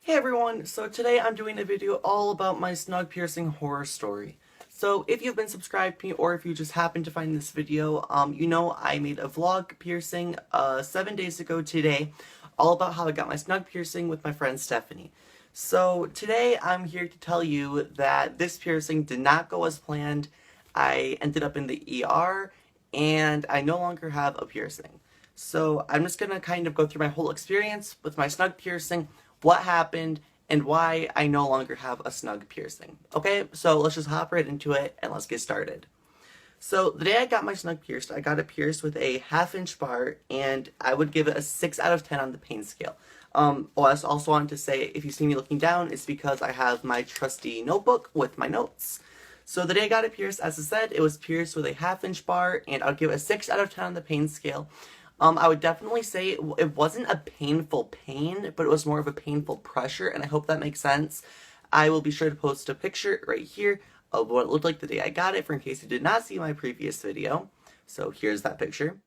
Hey everyone, so today I'm doing a video all about my snug piercing horror story. So if you've been subscribed to me or if you just happen to find this video, you know I made a vlog piercing 7 days ago today, all about how I got my snug piercing with my friend Stephanie. So today I'm here to tell you that this piercing did not go as planned. I ended up in the ER and I no longer have a piercing. So I'm just gonna kind of go through my whole experience with my snug piercing, what happened, and why I no longer have a snug piercing. Okay, so let's just hop right into it and let's get started. So the day I got my snug pierced, I got it pierced with a 1/2 inch bar, and I would give it a 6 out of 10 on the pain scale. I also wanted to say, if you see me looking down, it's because I have my trusty notebook with my notes. So the day I got it pierced, as I said, it was pierced with a 1/2 inch bar, and I'll give it a 6 out of 10 on the pain scale. I would definitely say it wasn't a painful pain, but it was more of a painful pressure, and I hope that makes sense. I will be sure to post a picture right here of what it looked like the day I got it, for in case you did not see my previous video. So here's that picture.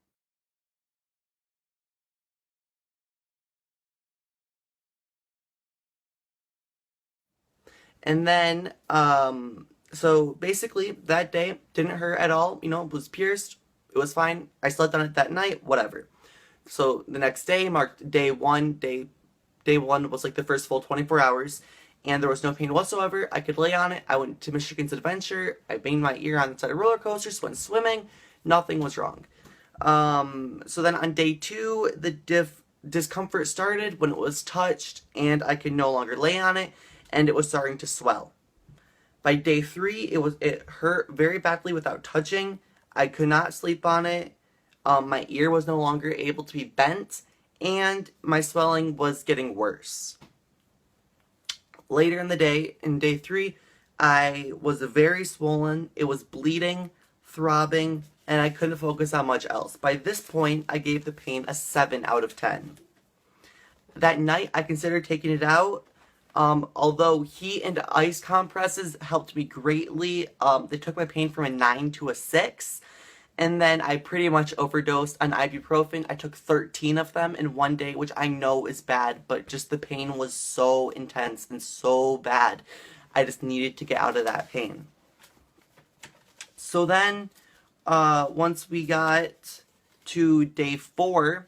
And then, so basically, that day didn't hurt at all. You know, it was pierced. It was fine. I slept on it that night, whatever. So the next day marked day one. Day one was like the first full 24 hours, and there was no pain whatsoever. I could lay on it. I went to Michigan's Adventure. I banged my ear on the side of roller coasters, went swimming. Nothing was wrong. So then on day two, the discomfort started when it was touched, and I could no longer lay on it, and it was starting to swell. By day three, it hurt very badly without touching. I could not sleep on it. My ear was no longer able to be bent, and my swelling was getting worse. Later in the day, in day three, I was very swollen. It was bleeding, throbbing, and I couldn't focus on much else. By this point, I gave the pain a 7 out of 10. That night, I considered taking it out. Although heat and ice compresses helped me greatly, they took my pain from a 9 to a 6. And then I pretty much overdosed on ibuprofen. I took 13 of them in one day, which I know is bad, but just the pain was so intense and so bad. I just needed to get out of that pain. So then, once we got to day 4,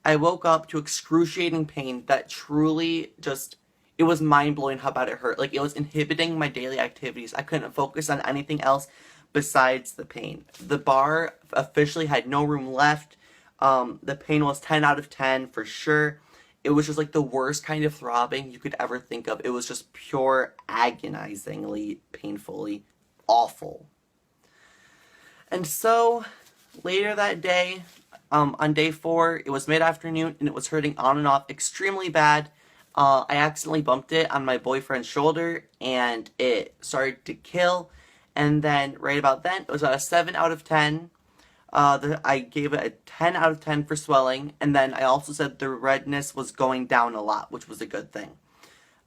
I woke up to excruciating pain that truly just, it was mind-blowing how bad it hurt. Like, it was inhibiting my daily activities. I couldn't focus on anything else besides the pain. The bar officially had no room left. The pain was 10 out of 10 for sure. It was just like the worst kind of throbbing you could ever think of. It was just pure agonizingly, painfully awful. And so, later that day, on day 4, it was mid-afternoon and it was hurting on and off extremely bad. I accidentally bumped it on my boyfriend's shoulder and it started to kill. And then, right about then, it was about a 7 out of 10. I gave it a 10 out of 10 for swelling. And then I also said the redness was going down a lot, which was a good thing.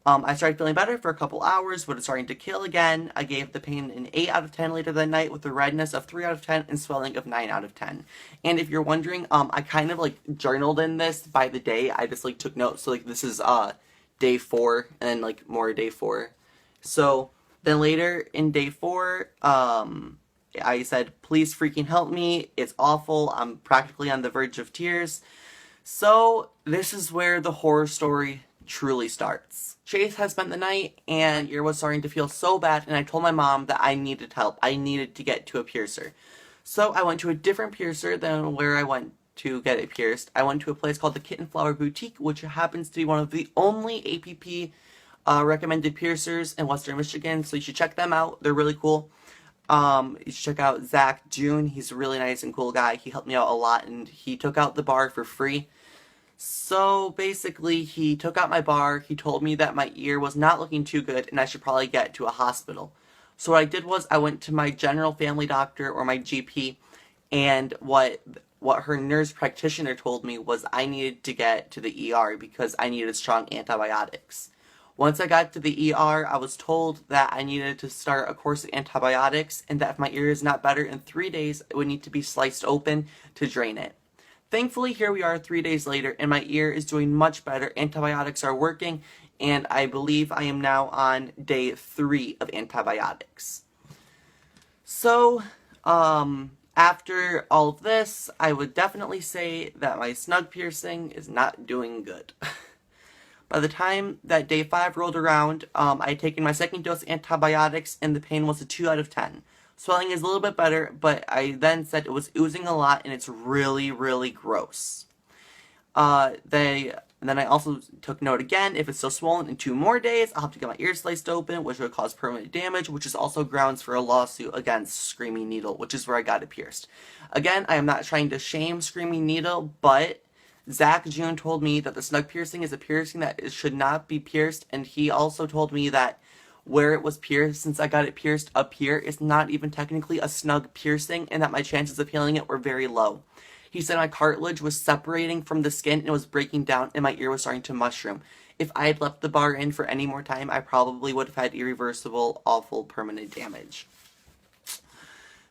I started feeling better for a couple hours, but it was starting to kill again. I gave the pain an 8 out of 10 later that night with the redness of 3 out of 10 and swelling of 9 out of 10. And if you're wondering, I kind of like journaled in this by the day. I just like took notes. So like this is day 4 and then like more day 4. So then later in day 4, I said, please freaking help me. It's awful. I'm practically on the verge of tears. So this is where the horror story truly starts. Chase had spent the night and ear was starting to feel so bad, and I told my mom that I needed help. I needed to get to a piercer. So I went to a different piercer than where I went to get it pierced. I went to a place called the Kitten Flower Boutique, which happens to be one of the only APP recommended piercers in Western Michigan, so you should check them out. They're really cool. You should check out Zach June. He's a really nice and cool guy. He helped me out a lot, and he took out the bar for free. So basically, he took out my bar. He told me that my ear was not looking too good, and I should probably get to a hospital. So what I did was I went to my general family doctor, or my GP, and what her nurse practitioner told me was I needed to get to the ER because I needed strong antibiotics. Once I got to the ER, I was told that I needed to start a course of antibiotics and that if my ear is not better in 3 days, it would need to be sliced open to drain it. thankfully, here we are 3 days later, and my ear is doing much better. Antibiotics are working, and I believe I am now on day 3 of antibiotics. So, after all of this, I would definitely say that my snug piercing is not doing good. By the time that day 5 rolled around, I had taken my second dose of antibiotics, and the pain was a 2 out of 10. Swelling is a little bit better, but I then said it was oozing a lot, and it's really, really gross. Then I also took note again, if it's still swollen in 2 more days, I'll have to get my ear sliced open, which would cause permanent damage, which is also grounds for a lawsuit against Screaming Needle, which is where I got it pierced. Again, I am not trying to shame Screaming Needle, but Zach June told me that the snug piercing is a piercing that should not be pierced, and he also told me that where it was pierced, since I got it pierced up here, is not even technically a snug piercing, and that my chances of healing it were very low. He said my cartilage was separating from the skin and it was breaking down, and my ear was starting to mushroom. If I had left the bar in for any more time, I probably would have had irreversible, awful, permanent damage.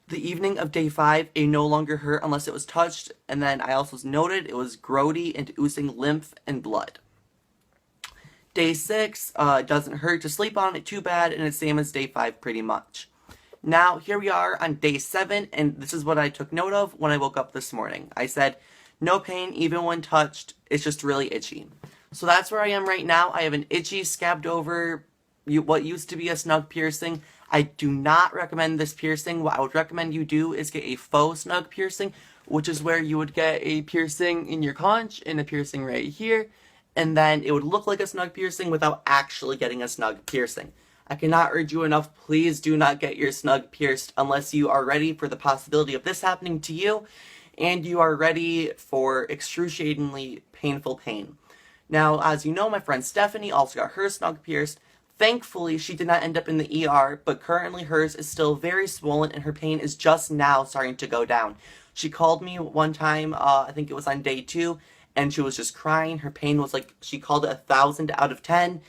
The evening of day 5, it no longer hurt unless it was touched, and then I also noted it was grody and oozing lymph and blood. Day 6, it doesn't hurt to sleep on it too bad, and it's same as day 5 pretty much. Now, here we are on day 7, and this is what I took note of when I woke up this morning. I said, no pain even when touched, it's just really itchy. So that's where I am right now. I have an itchy, scabbed over, what used to be a snug piercing. I do not recommend this piercing. What I would recommend you do is get a faux snug piercing, which is where you would get a piercing in your conch and a piercing right here, and then it would look like a snug piercing without actually getting a snug piercing. I cannot urge you enough, please do not get your snug pierced unless you are ready for the possibility of this happening to you, and you are ready for excruciatingly painful pain. Now, as you know, my friend Stephanie also got her snug pierced. Thankfully, she did not end up in the ER, but currently hers is still very swollen, and her pain is just now starting to go down. She called me one time, I think it was on day 2, and she was just crying. Her pain was like, she called it 1,000 out of 10.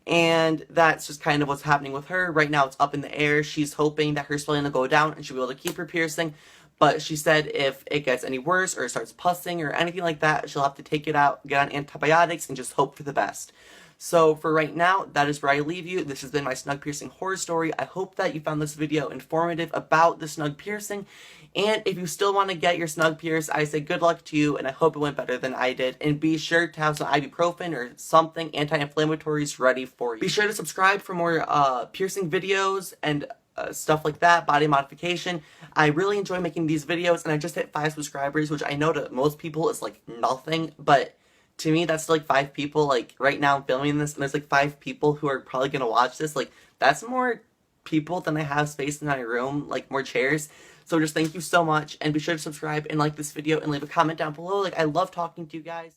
And that's just kind of what's happening with her. Right now it's up in the air. She's hoping that her swelling will go down and she'll be able to keep her piercing. But she said if it gets any worse or it starts pussing or anything like that, she'll have to take it out, get on antibiotics, and just hope for the best. So for right now, that is where I leave you. This has been my snug piercing horror story. I hope that you found this video informative about the snug piercing. And if you still want to get your snug pierced, I say good luck to you, and I hope it went better than I did. And be sure to have some ibuprofen or something anti-inflammatories ready for you. Be sure to subscribe for more piercing videos and stuff like that, body modification. I really enjoy making these videos, and I just hit 5 subscribers, which I know to most people is like nothing, but to me that's like 5 people. Like right now I'm filming this, and there's like 5 people who are probably gonna watch this. Like that's more people than I have space in my room, like more chairs. So just thank you so much, and be sure to subscribe and like this video and leave a comment down below. Like I love talking to you guys.